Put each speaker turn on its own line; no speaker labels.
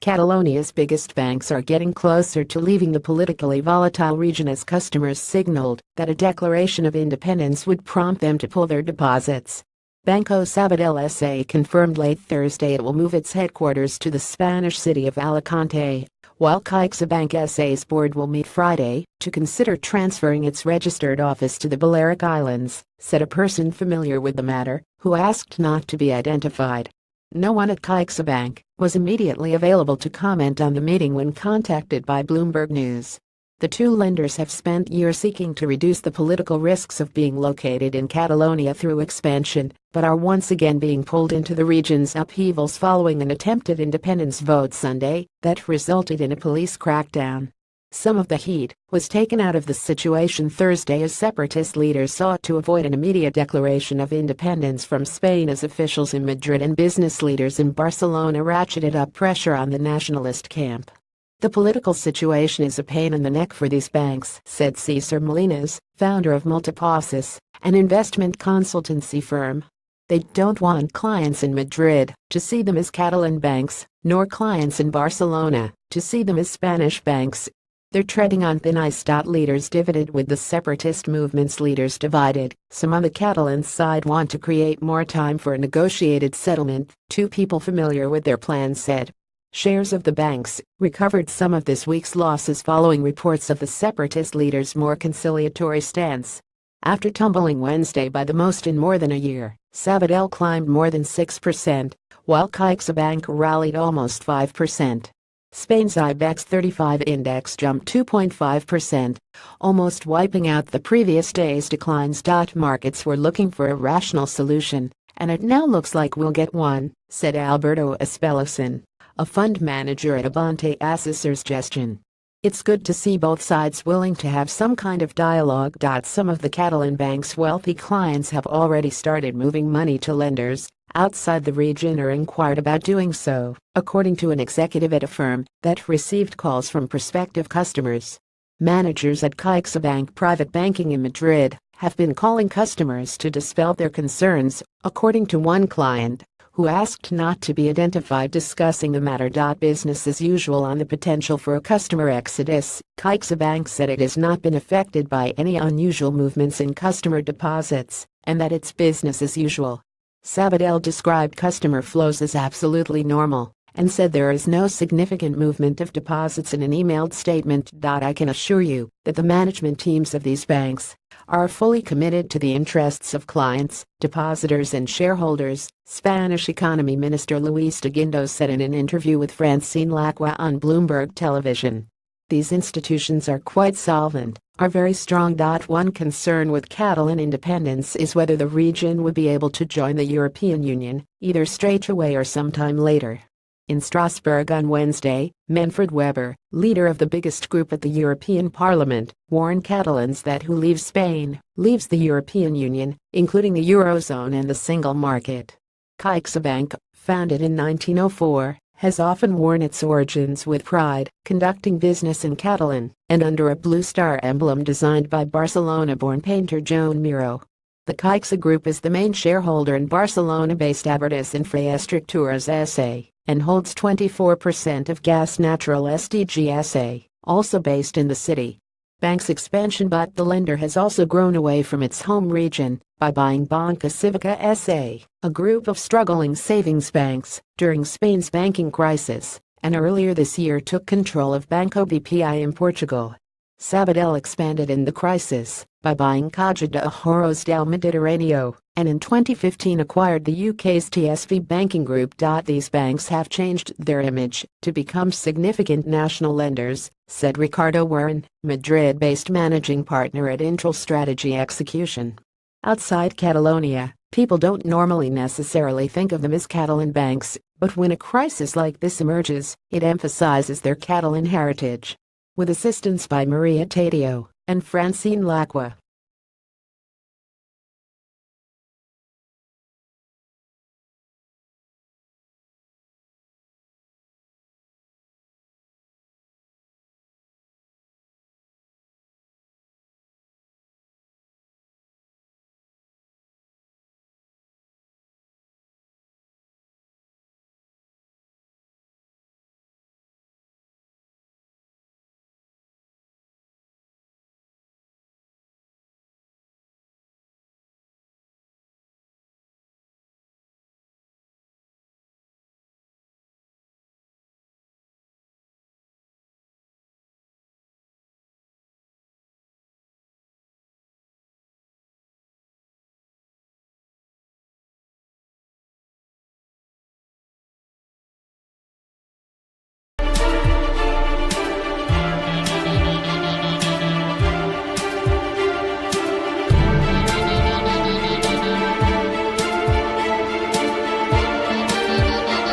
Catalonia's biggest banks are getting closer to leaving the politically volatile region as customers signaled that a declaration of independence would prompt them to pull their deposits. Banco Sabadell S.A. confirmed late Thursday it will move its headquarters to the Spanish city of Alicante, while CaixaBank S.A.'s board will meet Friday to consider transferring its registered office to the Balearic Islands, said a person familiar with the matter, who asked not to be identified. No one at CaixaBank was immediately available to comment on the meeting when contacted by Bloomberg News. The two lenders have spent years seeking to reduce the political risks of being located in Catalonia through expansion, but are once again being pulled into the region's upheavals following an attempted independence vote Sunday that resulted in a police crackdown. Some of the heat was taken out of the situation Thursday as separatist leaders sought to avoid an immediate declaration of independence from Spain as officials in Madrid and business leaders in Barcelona ratcheted up pressure on the nationalist camp. The political situation is a pain in the neck for these banks, said Cesar Molinas, founder of Multiposes, an investment consultancy firm. They don't want clients in Madrid to see them as Catalan banks, nor clients in Barcelona to see them as Spanish banks. They're treading on thin ice. Leaders divided with the separatist movement's leaders divided. Some on the Catalan side want to create more time for a negotiated settlement, two people familiar with their plans said. Shares of the banks recovered some of this week's losses following reports of the separatist leaders' more conciliatory stance. After tumbling Wednesday by the most in more than a year, Sabadell climbed more than 6%, while CaixaBank rallied almost 5%. Spain's IBEX 35 index jumped 2.5%, almost wiping out the previous day's declines. Markets were looking for a rational solution, and it now looks like we'll get one, said Alberto Espelosin, a fund manager at Abante Assessors Gestion. It's good to see both sides willing to have some kind of dialogue. Some of the Catalan bank's wealthy clients have already started moving money to lenders outside the region or inquired about doing so, according to an executive at a firm that received calls from prospective customers. Managers at CaixaBank Private Banking in Madrid have been calling customers to dispel their concerns, according to one client, who asked not to be identified discussing the matter. Business as usual on the potential for a customer exodus. CaixaBank said it has not been affected by any unusual movements in customer deposits, and that it's business as usual. Sabadell described customer flows as absolutely normal, and said there is no significant movement of deposits in an emailed statement. I can assure you that the management teams of these banks are fully committed to the interests of clients, depositors and shareholders, Spanish Economy Minister Luis de Guindos said in an interview with Francine Lacqua on Bloomberg Television. These institutions are quite solvent, are very strong. One concern with Catalan independence is whether the region would be able to join the European Union, either straight away or sometime later. In Strasbourg on Wednesday, Manfred Weber, leader of the biggest group at the European Parliament, warned Catalans that who leaves Spain leaves the European Union, including the Eurozone and the single market. CaixaBank, founded in 1904, has often worn its origins with pride, conducting business in Catalan and under a blue star emblem designed by Barcelona-born painter Joan Miró. The Caixa Group is the main shareholder in Barcelona-based Abertis Infraestructuras S.A. and holds 24% of Gas Natural SDG S.A., also based in the city. Bank's expansion, but the lender has also grown away from its home region by buying Banca Cívica S.A., a group of struggling savings banks, during Spain's banking crisis, and earlier this year took control of Banco BPI in Portugal. Sabadell expanded in the crisis by buying Caja de Ahorros del Mediterráneo, and in 2015 acquired the UK's TSB banking group. These banks have changed their image to become significant national lenders, said Ricardo Warren, Madrid-based managing partner at Intral Strategy Execution. Outside Catalonia, people don't normally necessarily think of them as Catalan banks, but when a crisis like this emerges, it emphasizes their Catalan heritage. With assistance by Maria Taddeo and Francine Lacqua.